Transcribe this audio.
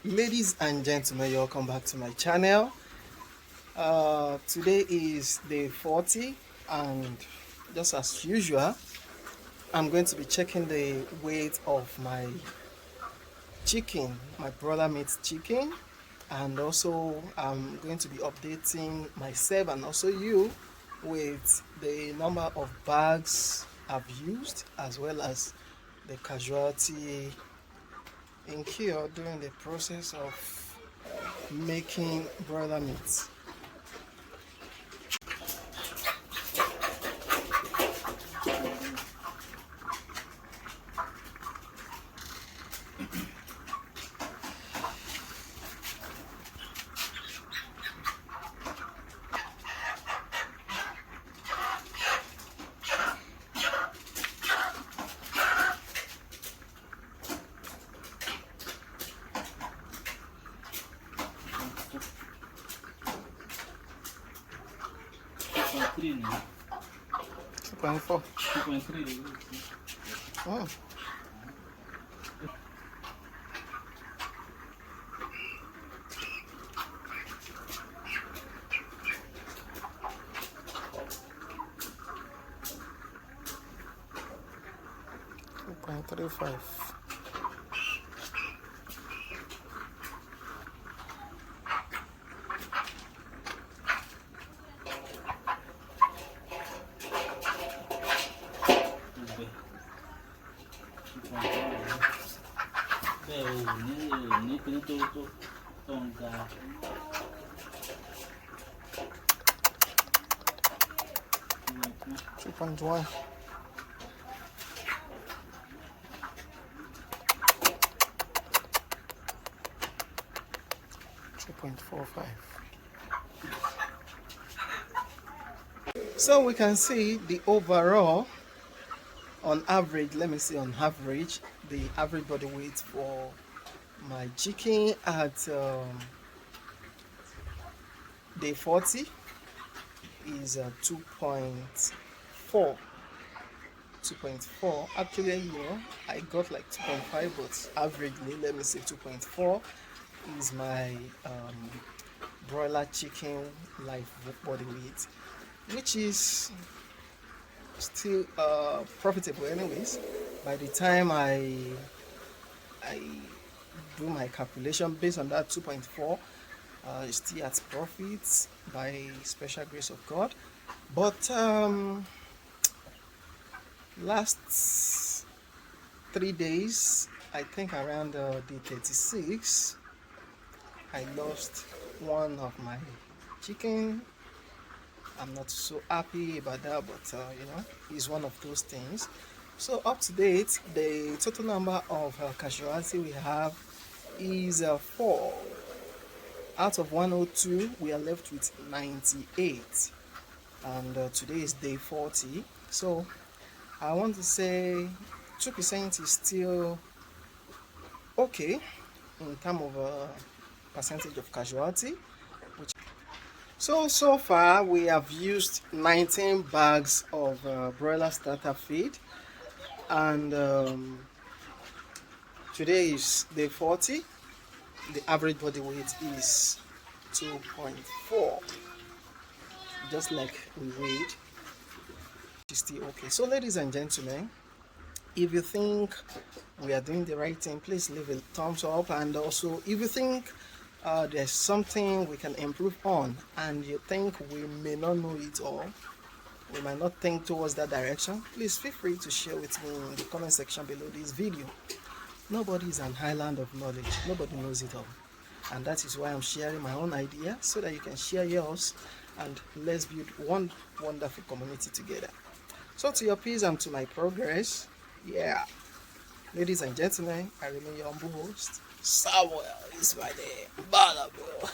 Ladies and gentlemen, welcome back to my channel. Today is day 40, and just as usual, I'm going to be checking the weight of my chicken, my brother meat's chicken, and also I'm going to be updating myself and also you with the number of bags I've used, as well as the casualty incurred during the process of making broiler meat. Three, 2.4. 2.3. Oh. 2.35. Ní pinnu tó ń ga. 2.1. 2.45. So we can see the overall, on average, let me see, on average, the average body weight for my chicken at day 40 is 2.4. 2.4. Actually, I got like 2.5, but averagely, let me say 2.4 is my broiler chicken live body weight, which is still profitable anyways. By the time I do my calculation based on that 2.4, it's still at profits by special grace of God. But last 3 days, I think around day 36, I lost one of my chicken. I'm not so happy about that, but it's one of those things. So up to date, the total number of casualty we have is 4. Out of 102, we are left with 98, and today is day 40. So I want to say 2% is still okay in terms of percentage of casualty. So far we have used 19 bags of broiler starter feed, and today is day 40. The average body weight is 2.4, just like we weighed. It's still okay. So ladies and gentlemen, if you think we are doing the right thing, please leave a thumbs up, and also if you think there's something we can improve on and you think we may not know it all, we might not think towards that direction, please feel free to share with me in the comment section below this video. Nobody is an island of knowledge. Nobody knows it all, and that is why I'm sharing my own idea so that you can share yours, and let's build one wonderful community together. So to your peace and to my progress, ladies and gentlemen, I remain your humble host, Samuel is my name. Bada, bro.